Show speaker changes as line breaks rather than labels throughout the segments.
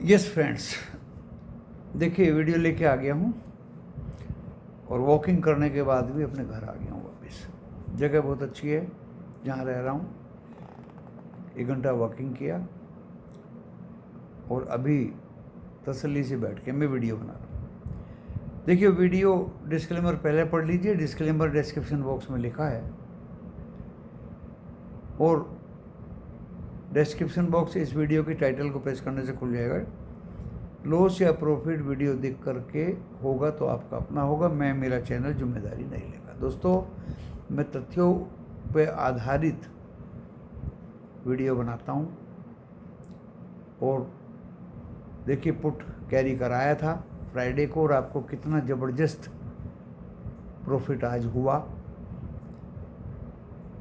Yes friends, देखिए video लेके आ गया हूँ और वॉकिंग करने के बाद भी अपने घर आ गया हूँ वापस। जगह बहुत अच्छी है जहाँ रह रहा हूँ। 1 घंटा वॉकिंग किया और अभी तसल्ली से बैठ के मैं वीडियो बना रहा हूँ। देखिए वीडियो डिस्क्लेमर पहले पढ़ लीजिए, डिस्क्लेमर डिस्क्रिप्शन बॉक्स में लिखा है और डिस्क्रिप्शन बॉक्स इस वीडियो की टाइटल को प्रेस करने से खुल जाएगा। लॉस या प्रॉफिट वीडियो देख करके होगा तो आपका अपना होगा, मैं मेरा चैनल जिम्मेदारी नहीं लेगा। दोस्तों, मैं तथ्यों पे आधारित वीडियो बनाता हूँ और देखिए पुट कैरी कराया था फ्राइडे को और आपको कितना ज़बरदस्त प्रॉफिट आज हुआ।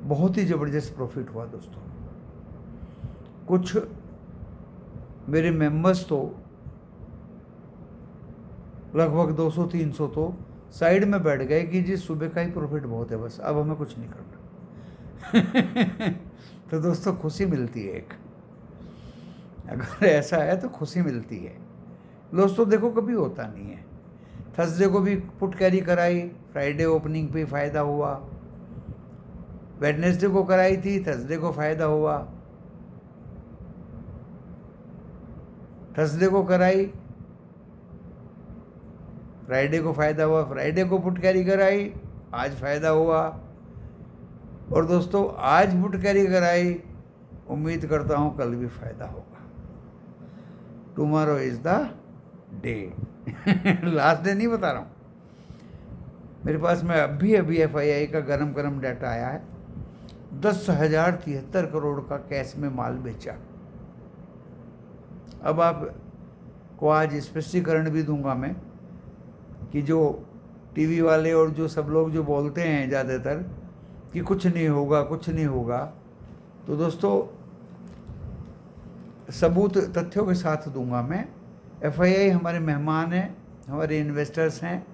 बहुत ही ज़बरदस्त प्रॉफिट हुआ दोस्तों। कुछ मेरे मेंबर्स तो लगभग 200-300 तो साइड में बैठ गए कि जी सुबह का ही प्रॉफिट बहुत है, बस अब हमें कुछ नहीं करना। तो दोस्तों खुशी मिलती है एक, अगर ऐसा है तो खुशी मिलती है। दोस्तों देखो कभी होता नहीं है। थर्सडे को भी पुट कैरी कराई, फ्राइडे ओपनिंग पे फ़ायदा हुआ। वेडनेसडे को कराई थी, थर्सडे को फ़ायदा हुआ। थर्सडे को कराई, फ्राइडे को फ़ायदा हुआ। फ्राइडे को पुट कैरी कराई, आज फ़ायदा हुआ। और दोस्तों आज पुट कैरी कराई, उम्मीद करता हूँ कल भी फ़ायदा होगा। Tomorrow is the day. Last day नहीं बता रहा हूँ। मेरे पास में अभी FII का गरम डाटा आया है। 10,073 करोड़ का कैश में माल बेचा। अब आपको आज स्पष्टीकरण भी दूंगा मैं कि जो टीवी वाले और जो सब लोग जो बोलते हैं ज़्यादातर कि कुछ नहीं होगा कुछ नहीं होगा, तो दोस्तों सबूत तथ्यों के साथ दूंगा मैं। FII हमारे मेहमान हैं, हमारे इन्वेस्टर्स हैं,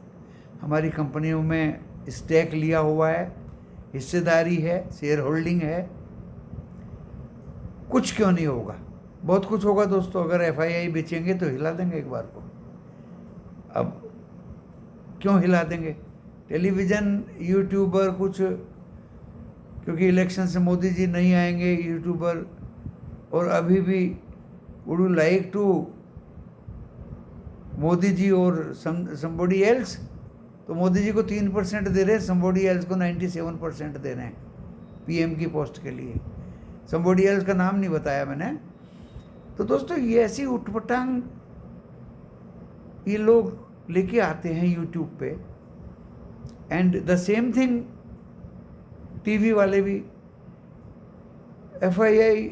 हमारी कंपनियों में स्टेक लिया हुआ है, हिस्सेदारी है, शेयर होल्डिंग है। कुछ क्यों नहीं होगा, बहुत कुछ होगा दोस्तों। अगर FII बेचेंगे तो हिला देंगे एक बार को। अब क्यों हिला देंगे? टेलीविज़न, यूट्यूबर कुछ, क्योंकि इलेक्शन से मोदी जी नहीं आएंगे यूट्यूबर, और अभी भी would you like to Modi ji और समबडी एल्स, तो मोदी जी को 3% दे रहे हैं, समबडी एल्स को 97% दे रहे हैं PM की पोस्ट के लिए। समबडी एल्स का नाम नहीं बताया मैंने। तो दोस्तों ये ऐसी उठपटांग ये लोग लेके आते हैं यूट्यूब पे, and the same thing TV वाले भी। FII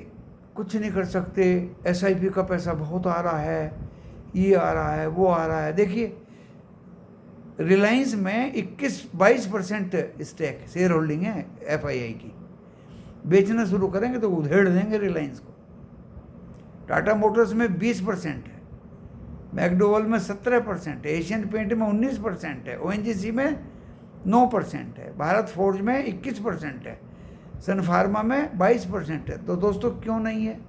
कुछ नहीं कर सकते, SIP का पैसा बहुत आ रहा है, ये आ रहा है, वो आ रहा है। देखिए रिलायंस में 21-22% स्टेक शेयर होल्डिंग है FII की। बेचना शुरू करेंगे तो उधेड़ देंगे रिलायंस को। टाटा मोटर्स में 20% है, मैकडोवेल में 17% है, एशियन पेंट में 19% है, ONGC में 9% है, भारत फोर्ज में 21% है, सन फार्मा में 22% है। तो दोस्तों क्यों नहीं है?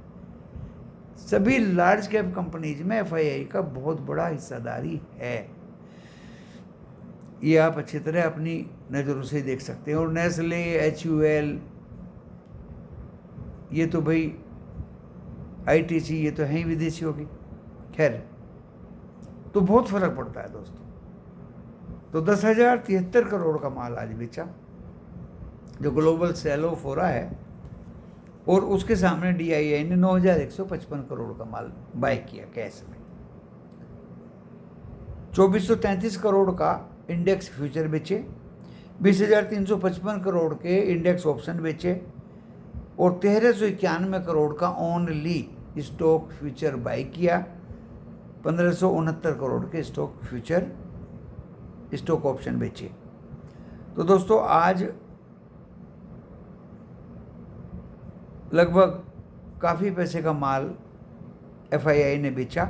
सभी लार्ज कैप कंपनीज में FII का बहुत बड़ा हिस्सेदारी है। ये आप अच्छी तरह अपनी नज़रों से देख सकते हैं। और नेस्ले, HUL, ये तो भाई ITC, ये तो हैं ही विदेशियों की। खैर, तो बहुत फर्क पड़ता है दोस्तों। तो 10,073 करोड़ का माल आज बेचा, जो ग्लोबल सेल ऑफ हो रहा है, और उसके सामने DII ने 9,155 करोड़ का माल बाय किया कैश में। 2,433 करोड़ का इंडेक्स फ्यूचर बेचे, 20,355 करोड़ के इंडेक्स ऑप्शन बेचे, और 1,391 करोड़ का ओनली स्टॉक फ्यूचर बाय किया। 1,569 करोड़ के स्टॉक फ्यूचर स्टॉक ऑप्शन बेचे। तो दोस्तों आज लगभग काफ़ी पैसे का माल FII ने बेचा,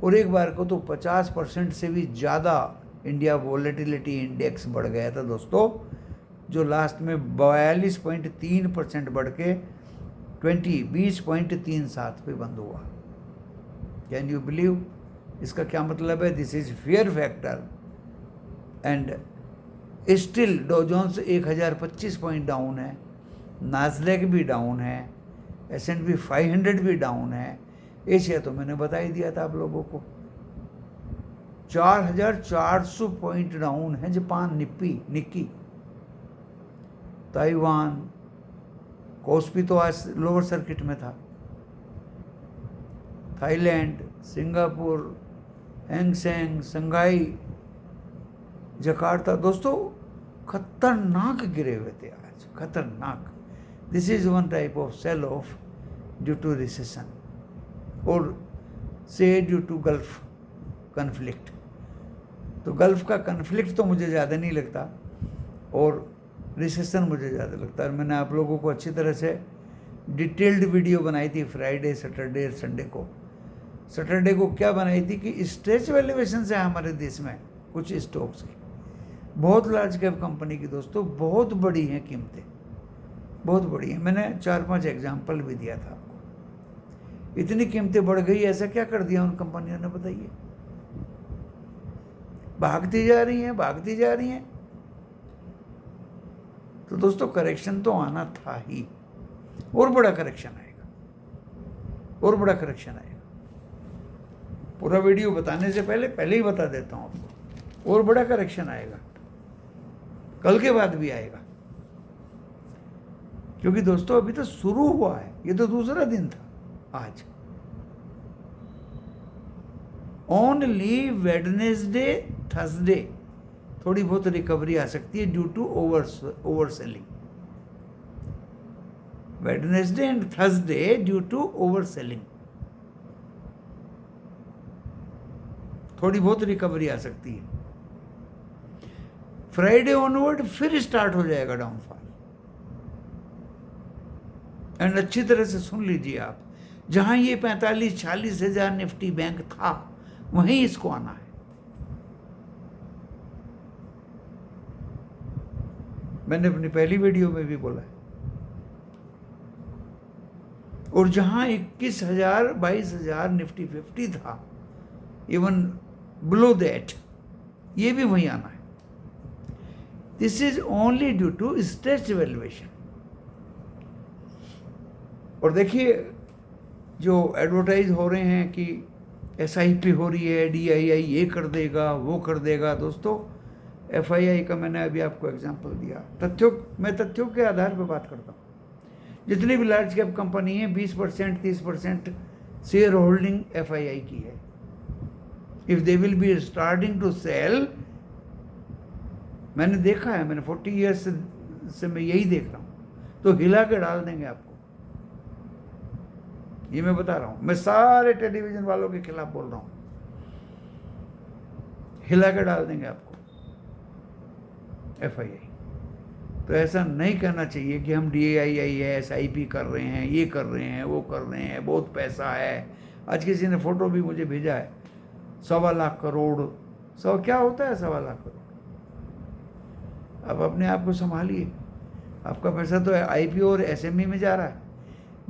और एक बार को तो 50% से भी ज़्यादा इंडिया वॉलेटिलिटी इंडेक्स बढ़ गया था दोस्तों, जो लास्ट में 42.3% बढ़ के 20.37 पे बंद हुआ। Can you believe? इसका क्या मतलब है? This is fear factor. And still डॉ जोन्स 1025 पॉइंट डाउन है, नास्डैक भी डाउन है, S&P 500 भी डाउन है। एशिया तो मैंने बता ही दिया था आप लोगों को, 4400 पॉइंट डाउन है। जापान निक्की, ताइवान, कोस्पी तो आज लोअर सर्किट में था, Thailand, Singapore, Hang Seng, Shanghai, Jakarta, दोस्तों खतरनाक गिरे हुए थे आज, खतरनाक। This is one type of sell off due to recession और से ड्यू टू गल्फ कन्फ्लिक्ट। तो गल्फ का कन्फ्लिक्ट तो मुझे ज़्यादा नहीं लगता और रिसेशन मुझे ज़्यादा लगता है। मैंने आप लोगों को अच्छी तरह से डिटेल्ड वीडियो बनाई थी फ्राइडे, सैटरडे और संडे को। सैटरडे को क्या बनाई थी कि स्ट्रेच वैल्यूएशन है हमारे देश में कुछ स्टॉक्स की, बहुत लार्ज कैप कंपनी की दोस्तों, बहुत बड़ी हैं कीमतें, बहुत बड़ी हैं। मैंने 4-5 एग्जाम्पल भी दिया था आपको। इतनी कीमतें बढ़ गई, ऐसा क्या कर दिया उन कंपनियों ने बताइए? भागती जा रही हैं, भागती जा रही हैं। तो दोस्तों करेक्शन तो आना था ही, और बड़ा करेक्शन आएगा, और बड़ा करेक्शन आएगा। पूरा वीडियो बताने से पहले ही बता देता हूं आपको, और बड़ा करेक्शन आएगा, कल के बाद भी आएगा। क्योंकि दोस्तों अभी तो शुरू हुआ है, ये तो दूसरा दिन था आज। ओनली वेडनेसडे, थर्सडे थोड़ी बहुत रिकवरी आ सकती है due to over selling. Wednesday and Thursday due to over selling थोड़ी बहुत रिकवरी आ सकती है। फ्राइडे ऑनवर्ड फिर स्टार्ट हो जाएगा डाउनफॉल। एंड अच्छी तरह से सुन लीजिए आप, जहां ये 45-46 हजार निफ्टी बैंक था वहीं इसको आना है। मैंने अपनी पहली वीडियो में भी बोला है। और जहां 21,000 22,000 निफ्टी 50 था, इवन बिलो दैट, ये भी वहीं आना है। This is only due to stretch valuation. और देखिए जो एडवर्टाइज हो रहे हैं कि SIP हो रही है, DII ये कर देगा, वो कर देगा। दोस्तों FII का मैंने अभी आपको एग्जांपल दिया। मैं तथ्यों के आधार पर बात करता हूँ। जितनी भी लार्ज कैप कंपनी है 20% 30% शेयर होल्डिंग FII की है। If they will be starting to sell, मैंने देखा है, मैंने 40 ईयर्स से मैं यही देख रहा हूँ, तो हिला के डाल देंगे आपको। ये मैं बता रहा हूँ, मैं सारे टेलीविजन वालों के खिलाफ बोल रहा हूँ, हिला के डाल देंगे आपको FII। तो ऐसा नहीं करना चाहिए कि हम DII है, SIP कर रहे हैं, ये कर रहे हैं, वो कर रहे हैं, बहुत पैसा है। आज किसी ने फोटो भी मुझे भेजा है, 1.25 लाख करोड़। क्या होता है 1.25 लाख करोड़? अब अपने आप को संभालिए। आपका पैसा तो IPO और SME में जा रहा है,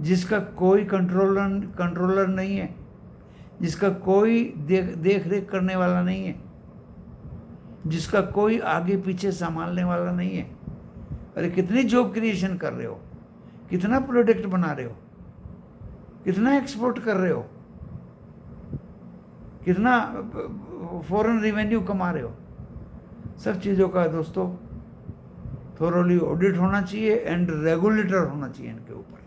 जिसका कोई कंट्रोलर नहीं है, जिसका कोई देख रेख करने वाला नहीं है, जिसका कोई आगे पीछे संभालने वाला नहीं है। अरे कितनी जॉब क्रिएशन कर रहे हो, कितना प्रोडक्ट बना रहे हो, कितना एक्सपोर्ट कर रहे हो, कितना फॉरेन रेवेन्यू कमा रहे हो। सब चीज़ों का दोस्तों थोरोली ऑडिट होना चाहिए एंड रेगुलेटर होना चाहिए इनके ऊपर।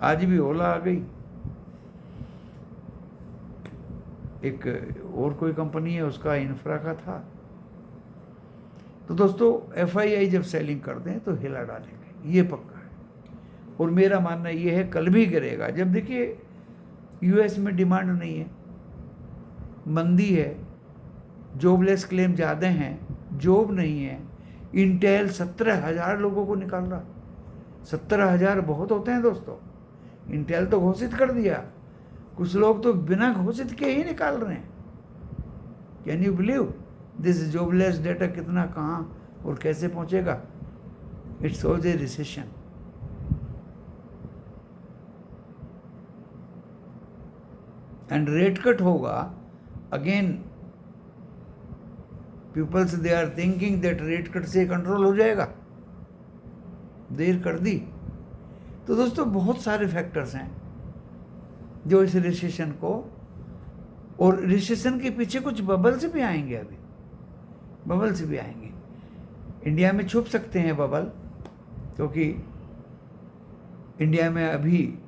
आज भी ओला आ गई, एक और कोई कंपनी है उसका इंफ्रा का था। तो दोस्तों FII जब सेलिंग करते हैं तो हिला डालेंगे, ये पक्का है। और मेरा मानना ये है कल भी गिरेगा। जब देखिए US में डिमांड नहीं है, मंदी है, जॉबलेस क्लेम ज़्यादा हैं, जॉब नहीं है। इंटेल 17,000 लोगों को निकाल रहा। 17,000 बहुत होते हैं दोस्तों। इंटेल तो घोषित कर दिया, कुछ लोग तो बिना घोषित के ही निकाल रहे हैं। Can you believe this jobless data कितना, कहाँ और कैसे पहुंचेगा? It's shows a recession. And rate cut होगा, again peoples they are thinking that rate cut से कंट्रोल हो जाएगा, देर कर दी। तो दोस्तों बहुत सारे फैक्टर्स हैं जो इस रिसेशन को, और रिसेशन के पीछे कुछ बबल्स भी आएंगे, अभी बबल्स भी आएंगे। इंडिया में छुप सकते हैं बबल, क्योंकि इंडिया में अभी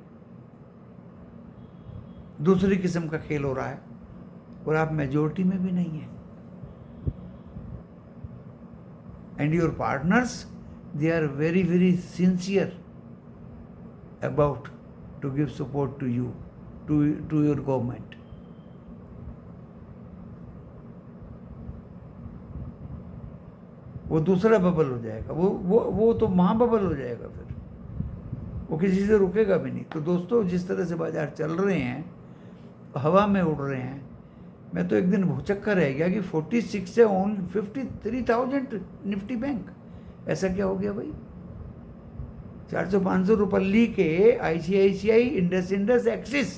दूसरी किस्म का खेल हो रहा है और आप मेजोरिटी में भी नहीं है। And your partners, they are very very sincere about to give support to you, to your government. वो दूसरा बबल हो जाएगा, वो तो महाबबल हो जाएगा, फिर वो किसी से रुकेगा भी नहीं। तो दोस्तों जिस तरह से बाजार चल रहे हैं, हवा में उड़ रहे हैं, मैं तो एक दिन भौचक्का रह गया कि 46 से ओनली 53,000 निफ्टी बैंक। ऐसा क्या हो गया भाई? 400-500 रुपये के ICICI, इंडस एक्सिस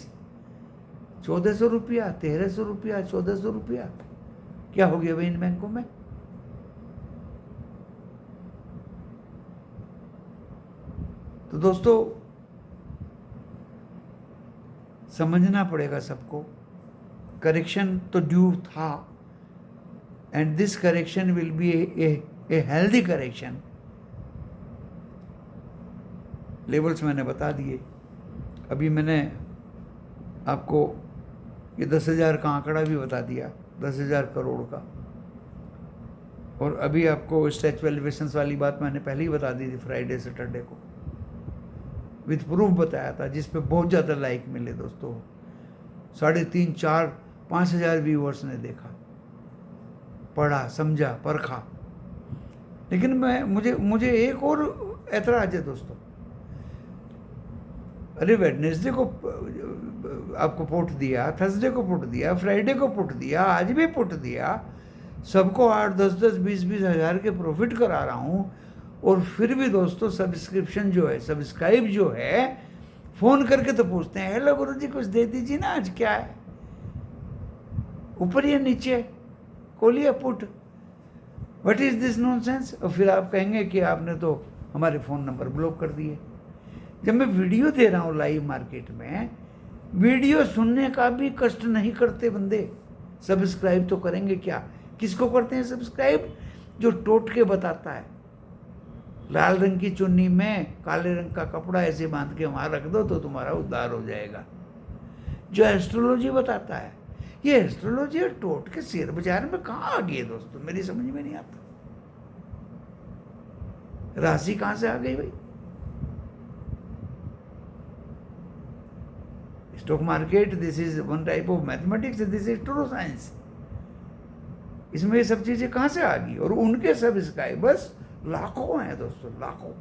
1400 रुपया, 1300 रुपया, 1400 रुपया, क्या हो गया भाई इन बैंकों में? तो दोस्तों समझना पड़ेगा सबको, करेक्शन तो ड्यू था, and this correction will be a healthy correction. Levels मैंने बता दिए। अभी मैंने आपको ये 10,000 का आंकड़ा भी बता दिया, 10,000 करोड़ का। और अभी आपको स्टैच वैल्यूएशंस वाली बात मैंने पहले ही बता दी थी, फ्राइडे सैटरडे को विथ प्रूफ बताया था, जिस पे बहुत ज़्यादा लाइक मिले दोस्तों। 3,500, 4,000, 5,000 व्यूअर्स ने देखा, पढ़ा, समझा, परखा। लेकिन मुझे एक और ऐतराज है दोस्तों। अरे वेडनेसडे को आपको पुट दिया, थर्सडे को पुट दिया, फ्राइडे को पुट दिया, आज भी पुट दिया, सबको 8, 10, 20 हज़ार के प्रॉफिट करा रहा हूँ, और फिर भी दोस्तों सब्सक्रिप्शन जो है, सब्सक्राइब जो है, फ़ोन करके तो पूछते हैं, हेलो गुरुजी कुछ दे दीजिए ना, आज क्या है, ऊपर या नीचे, खोलिए put, what is this nonsense. और फिर आप कहेंगे कि आपने तो हमारे फ़ोन नंबर ब्लॉक कर दिए। जब मैं वीडियो दे रहा हूँ लाइव मार्केट में, वीडियो सुनने का भी कष्ट नहीं करते बंदे, सब्सक्राइब तो करेंगे क्या? किसको करते हैं सब्सक्राइब? जो टोटके बताता है, लाल रंग की चुन्नी में काले रंग का कपड़ा ऐसे बांध के वहाँ रख दो तो तुम्हारा उद्धार हो जाएगा। जो एस्ट्रोलॉजी बताता है, ये एस्ट्रोलॉजी और टोटके शेयर बाजार में कहाँ आ गई है दोस्तों, मेरी समझ में नहीं आता। राशि कहाँ से आ गई भाई? Stock market, this is one type of mathematics, this is true science. इसमें ये सब चीजें कहाँ से आ गई? और उनके सब्सक्राइबर्स लाखों हैं दोस्तों, लाखों।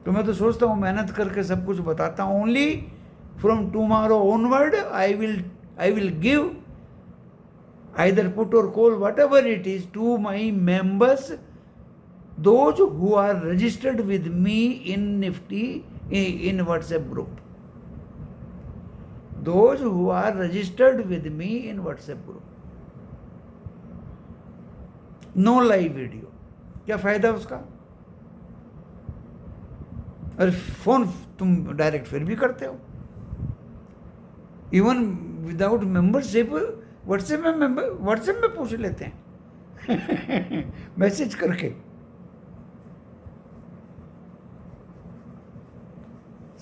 तो मैं तो सोचता हूँ मेहनत करके सब कुछ बताता हूँ। Only from tomorrow onward I will give either put or call, whatever it is, to my members, those who are registered with me in Nifty, in WhatsApp group. Those who are registered with me in WhatsApp group. No live video. क्या फायदा उसका? और phone तुम direct फिर भी करते हो, even without membership. WhatsApp में पूछ लेते हैं मैसेज करके।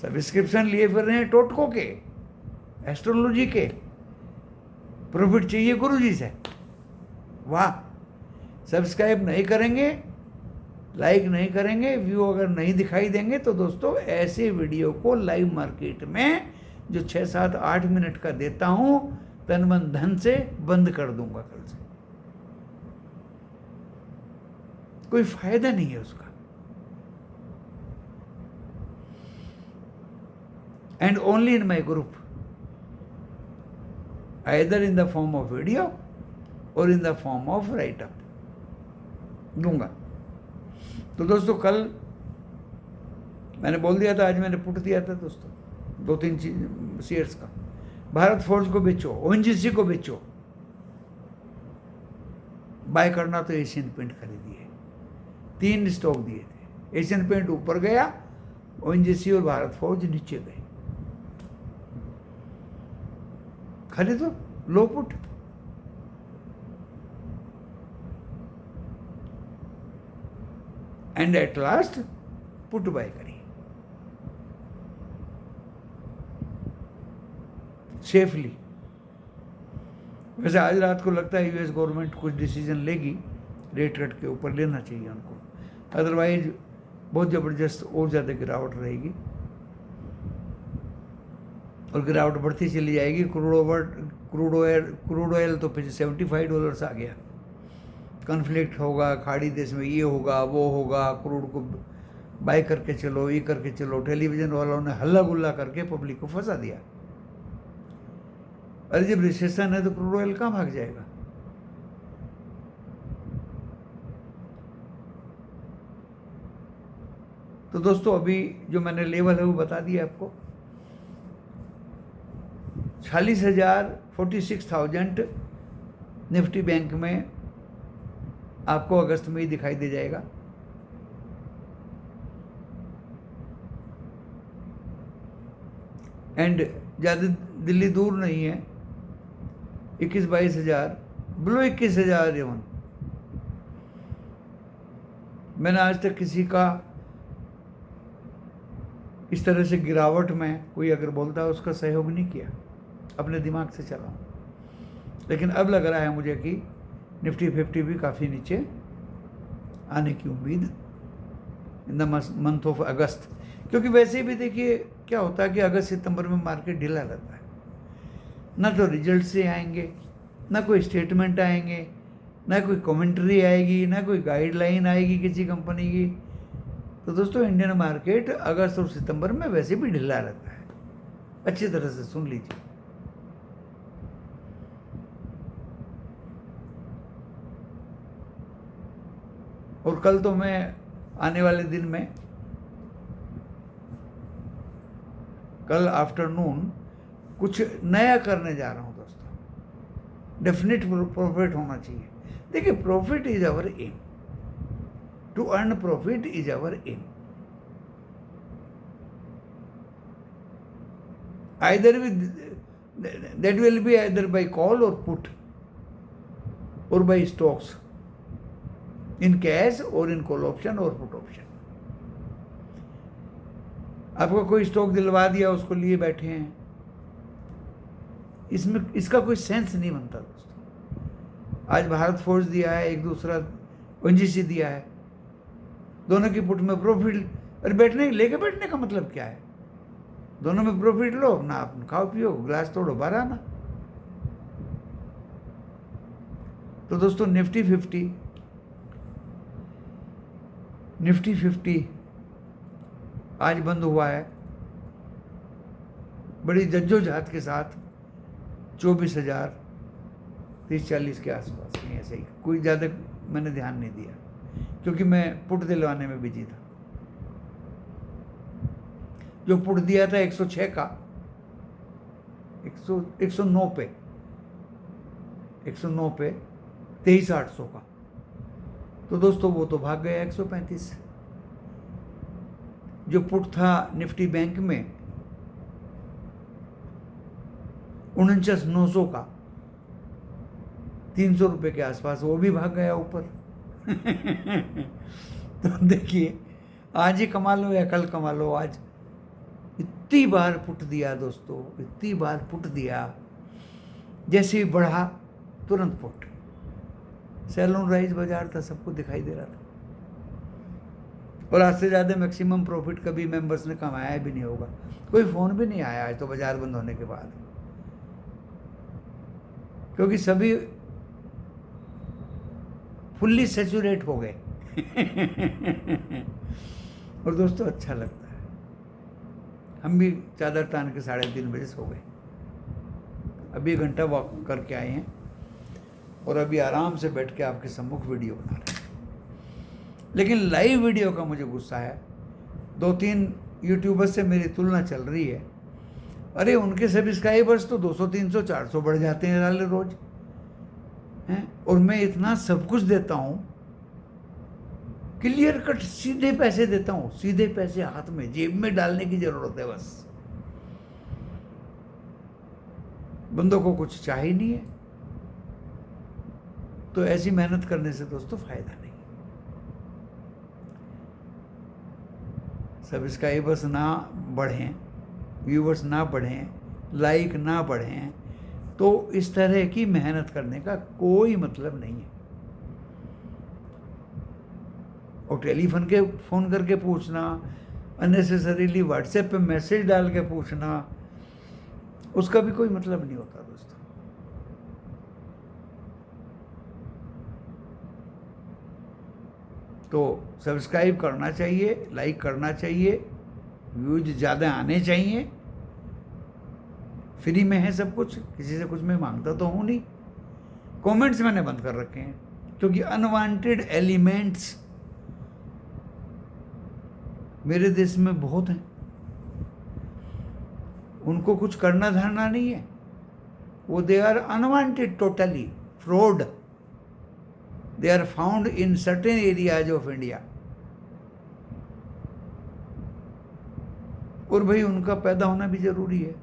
सब्सक्रिप्शन लिए फिर रहे हैं टोटको के, एस्ट्रोलॉजी के, प्रॉफिट चाहिए गुरुजी से। वाह! सब्सक्राइब नहीं करेंगे, लाइक नहीं करेंगे, व्यू अगर नहीं दिखाई देंगे, तो दोस्तों ऐसे वीडियो को लाइव मार्केट में जो 6, 7, 8 मिनट का देता हूं, तन मन धन से बंद कर दूंगा कल से। कोई फायदा नहीं है उसका। And only in my group, either in the form of video और in the form of write up दूंगा। तो दोस्तों कल मैंने बोल दिया था, आज मैंने पुट दिया था दोस्तों 2-3 शेयर्स का। भारत फोर्ज को बेचो, ओएनजीसी को बेचो। बाय करना तो एशियन पेंट खरीदिए। 3 स्टॉक दिए थे, एशियन पेंट ऊपर गया, ओएनजीसी और भारत फोर्ज नीचे गए। खरीदो, लो put. And at last put buy करिए सेफली। वैसे आज रात को लगता है यूएस गवर्नमेंट कुछ डिसीजन लेगी, रेट कट के ऊपर लेना चाहिए उनको, अदरवाइज बहुत ज़बरदस्त और ज़्यादा गिरावट रहेगी और गिरावट बढ़ती चली जाएगी। क्रूड ऑयल तो फिर $75 आ गया। कॉन्फ्लिक्ट होगा, खाड़ी देश में ये होगा वो होगा, क्रूड को बाय करके चलो, ये करके चलो। टेलीविज़न वालों ने हल्ला गुल्ला करके पब्लिक को फंसा दिया। अरे जब रिसेशन है तो क्रूड ऑयल कहाँ भाग जाएगा? तो दोस्तों अभी जो मैंने लेवल है वो बता दिया आपको। 46,000 निफ्टी बैंक में आपको अगस्त में ही दिखाई दे जाएगा। एंड ज़्यादा दिल्ली दूर नहीं है, 21-22 हज़ार, बिलो 21 हज़ार एवन। मैंने आज तक किसी का इस तरह से गिरावट में कोई अगर बोलता है उसका सहयोग नहीं किया, अपने दिमाग से चला। लेकिन अब लग रहा है मुझे कि निफ्टी 50 भी काफ़ी नीचे आने की उम्मीद इन द मंथ ऑफ अगस्त। क्योंकि वैसे भी देखिए क्या होता है कि अगस्त सितंबर में मार्केट ढीला रहता है, ना तो रिजल्ट से आएंगे, ना कोई स्टेटमेंट आएंगे, ना कोई कमेंट्री आएगी, ना कोई गाइडलाइन आएगी किसी कंपनी की। तो दोस्तों इंडियन मार्केट अगस्त और सितंबर में वैसे भी ढीला रहता है। अच्छी तरह से सुन लीजिए। और कल तो मैं आने वाले दिन में, कल आफ्टरनून कुछ नया करने जा रहा हूं दोस्तों। डेफिनेट प्रॉफिट होना चाहिए। देखिए profit is our aim, to earn profit is our aim. Either that will be either buy call और पुट और बाय स्टॉक्स इन कैश और इन कॉल ऑप्शन और पुट ऑप्शन। आपको कोई स्टॉक दिलवा दिया, उसको लिए बैठे हैं, इसमें इसका कोई सेंस नहीं बनता दोस्तों। आज भारत फोर्ज दिया है, एक दूसरा ओएनजीसी दिया है, दोनों की पुट में प्रॉफिट। अरे बैठने लेके बैठने का मतलब क्या है? दोनों में प्रॉफिट लो, अपना आप खाओ पियो, ग्लास तोड़ो, बाहर आना। तो दोस्तों निफ्टी 50 आज बंद हुआ है बड़ी जद्दोजहद के साथ 24,000 30-40 के आसपास में। ऐसे ही कोई ज़्यादा मैंने ध्यान नहीं दिया क्योंकि मैं पुट दिलवाने में बिजी था। जो पुट दिया था 106 का, 109 पे 23,800 का, तो दोस्तों वो तो भाग गया 135। जो पुट था निफ्टी बैंक में 49,900 का, 300 रुपये के आसपास, वो भी भाग गया ऊपर। तो देखिए आज ही कमा लो या कल कमा लो, आज इतनी बार पुट दिया दोस्तों, इतनी बार पुट दिया, जैसे ही बढ़ा तुरंत पुट। सैलून राइज बाजार था, सबको दिखाई दे रहा था। और आज से ज़्यादा मैक्सिमम प्रॉफिट कभी मेंबर्स ने कमाया भी नहीं होगा। कोई फ़ोन भी नहीं आया आज तो बाजार बंद होने के बाद, क्योंकि सभी फुल्ली सैचुरेट हो गए। और दोस्तों अच्छा लगता है। हम भी चादर तान के 3:30 बजे सो गए। अभी 1 घंटा वॉक करके आए हैं और अभी आराम से बैठ के आपके सम्मुख वीडियो बना रहे हैं। लेकिन लाइव वीडियो का मुझे गुस्सा है। 2-3 यूट्यूबर्स से मेरी तुलना चल रही है अरे उनके सब्सक्राइबर्स तो 200 300 400 बढ़ जाते हैं रोज हैं, और मैं इतना सब कुछ देता हूँ, क्लियर कट सीधे पैसे देता हूँ, सीधे पैसे हाथ में जेब में डालने की जरूरत है बस, बंदों को कुछ चाहिए नहीं है। तो ऐसी मेहनत करने से दोस्तों फायदा नहीं। सब्सक्राइबर्स ना बढ़ें, व्यूवर्स ना बढ़ें, लाइक ना बढ़ें, तो इस तरह की मेहनत करने का कोई मतलब नहीं है। और टेलीफोन के फ़ोन करके पूछना, अननेसेसरीली व्हाट्सएप पे मैसेज डाल के पूछना, उसका भी कोई मतलब नहीं होता दोस्तों। तो सब्सक्राइब करना चाहिए, लाइक करना चाहिए, व्यूज ज़्यादा आने चाहिए। फ्री में है सब कुछ, किसी से कुछ मैं मांगता तो हूँ नहीं। कमेंट्स मैंने बंद कर रखे हैं क्योंकि अनवांटेड एलिमेंट्स मेरे देश में बहुत हैं, उनको कुछ करना धरना नहीं है, वो they are unwanted, totally fraud, they are found in certain areas of India. और भाई उनका पैदा होना भी जरूरी है,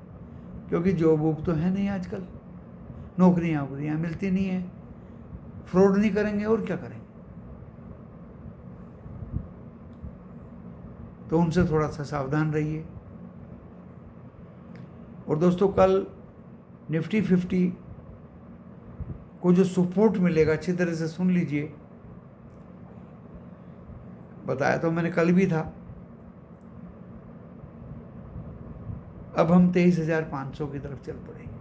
क्योंकि जॉब वॉब तो है नहीं आजकल, नौकरियां वोकरियां मिलती नहीं है, फ्रॉड नहीं करेंगे और क्या करेंगे। तो उनसे थोड़ा सा सावधान रहिए। और दोस्तों कल निफ्टी 50 को जो सपोर्ट मिलेगा, अच्छी तरह से सुन लीजिए, बताया तो मैंने कल भी था। अब हम 23,500 की तरफ चल पड़ेंगे,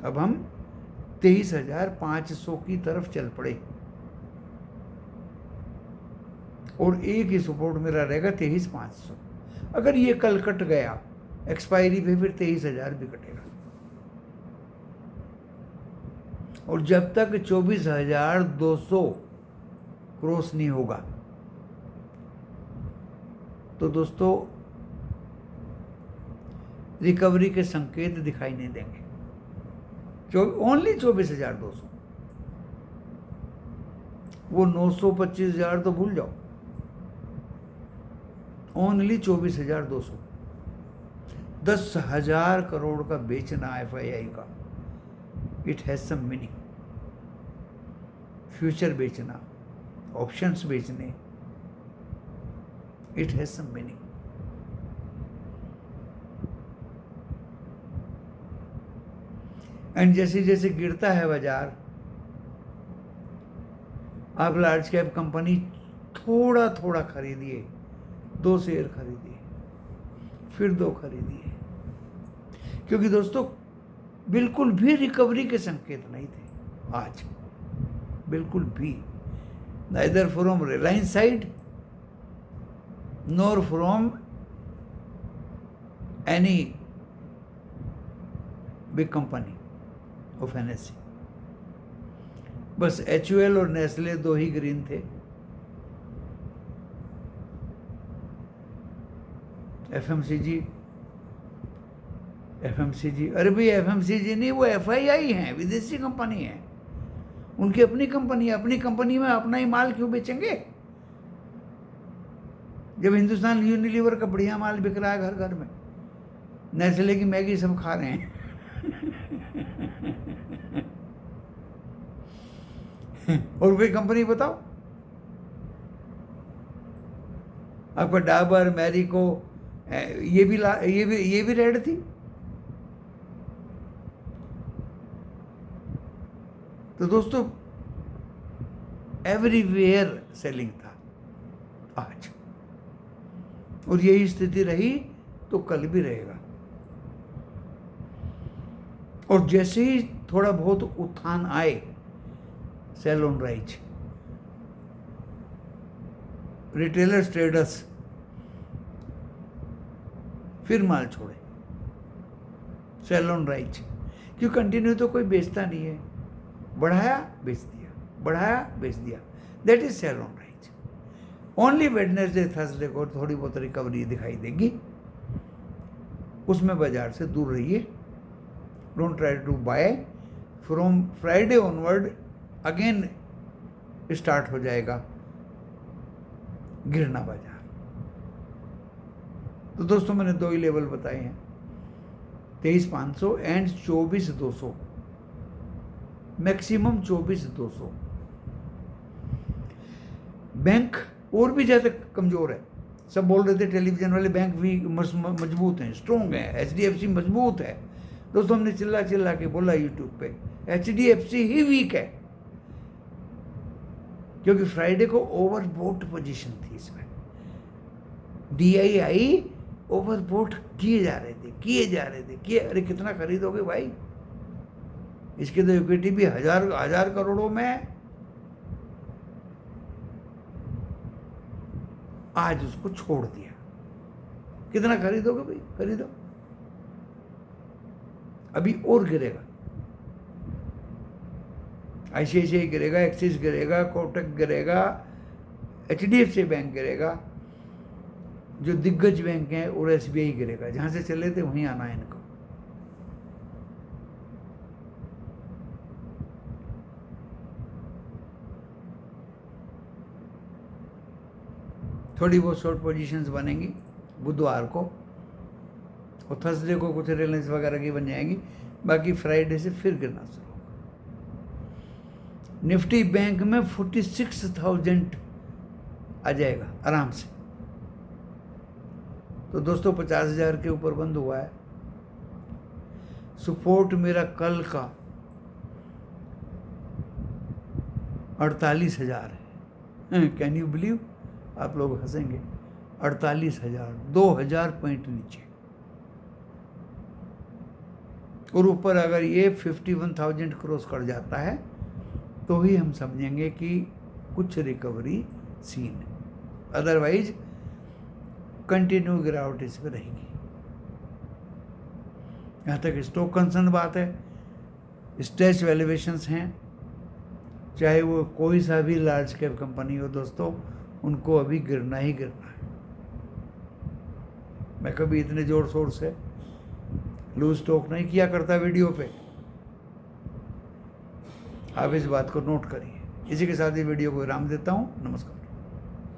अब हम 23,500 की तरफ चल पड़े, और एक ही सपोर्ट मेरा रहेगा 23,500। अगर ये कल कट गया एक्सपायरी पे, फिर 23,000 भी कटेगा। और जब तक 24,200 क्रॉस नहीं होगा, तो दोस्तों रिकवरी के संकेत दिखाई नहीं देंगे। ओनली 24,200, वो 925,000 तो भूल जाओ, ओनली 24,200। 10,000 करोड़ का बेचना FII का, it has some meaning. Future बेचना, ऑप्शंस बेचने, it has some meaning. And जैसे जैसे गिरता है बाजार, आप लार्ज कैप कंपनी थोड़ा थोड़ा खरीदिए, 2 शेयर खरीदिए, फिर 2 खरीदिए, क्योंकि दोस्तों बिल्कुल भी रिकवरी के संकेत नहीं थे आज, बिल्कुल भी, neither from Reliance side nor from any big company of NSE। बस HUL और नेस्ले 2 ही ग्रीन थे। FMCG, अरे भाई FMCG नहीं, वो FII हैं, विदेशी कंपनी है, उनकी अपनी कंपनी है, अपनी कंपनी में अपना ही माल क्यों बेचेंगे, जब हिंदुस्तान यूनिलीवर का बढ़िया माल बिक रहा है घर घर में, नेस्ले की मैगी सब खा रहे हैं। और कोई कंपनी बताओ, आपका डाबर, मैरिको, ये भी रेड थी। तो दोस्तों एवरीवेयर सेलिंग था आज, और यही स्थिति रही तो कल भी रहेगा। और जैसे ही थोड़ा बहुत उत्थान आए, sell on rise, retailers, traders फिर माल छोड़े, सेल ऑन राइज, क्यों कंटिन्यू तो कोई बेचता नहीं है, बढ़ाया बेच दिया, बढ़ाया बेच दिया, that is sell on rise. Only Wednesday Thursday को थोड़ी बहुत रिकवरी दिखाई देगी, उसमें बाजार से दूर रहिए। Don't try to buy. From Friday onward again start हो जाएगा गिरना बाजार। तो दोस्तों मैंने 2 ही लेवल बताए हैं, 23,500 एंड 24,200, मैक्सिमम 24,200। बैंक और भी ज़्यादा कमज़ोर है। सब बोल रहे थे टेलीविज़न वाले बैंक भी मजबूत हैं, स्ट्रॉन्ग है, HDFC मजबूत है। दोस्तों हमने चिल्ला चिल्ला के बोला यूट्यूब पे, HDFC ही वीक है, क्योंकि फ्राइडे को ओवरबोट पोजीशन थी इसमें। DII ओवरबोट किए जा रहे थे। अरे कितना खरीदोगे भाई, इसके तो इक्विटी भी हजार करोड़ों में है। आज उसको छोड़ दिया। कितना खरीदोगे भाई, खरीदो, अभी और गिरेगा। ICICI गिरेगा, एक्सिस गिरेगा, कोटक गिरेगा, HDFC बैंक गिरेगा, जो दिग्गज बैंक हैं, और SBI गिरेगा। जहां से चले थे वहीं आना है इनको। थोड़ी बहुत शॉर्ट पोजीशंस बनेंगी बुधवार को, और थर्सडे को कुछ रिलायंस वगैरह की बन जाएंगी। बाकी फ्राइडे से फिर गिरना शुरू होगा। निफ्टी बैंक में 46,000 आ जाएगा आराम से। तो दोस्तों 50,000 के ऊपर बंद हुआ है। सपोर्ट मेरा कल का 48,000 है। Can you believe? आप लोग हंसेंगे। 48,000, 2,000 पॉइंट नीचे। और ऊपर अगर ये 51,000 क्रॉस कर जाता है तो ही हम समझेंगे कि कुछ रिकवरी सीन है, अदरवाइज कंटिन्यू गिरावट इस पर रहेगी। यहाँ तक स्टॉक कंसर्न बात है, स्ट्रेच वैल्यूएशंस हैं, चाहे वो कोई सा भी लार्ज कैप कंपनी हो दोस्तों, उनको अभी गिरना ही गिरना है। मैं कभी इतने जोर शोर से लूज टॉक नहीं किया करता वीडियो पे, आप इस बात को नोट करिए। इसी के साथ ही वीडियो को विराम देता हूँ। नमस्कार।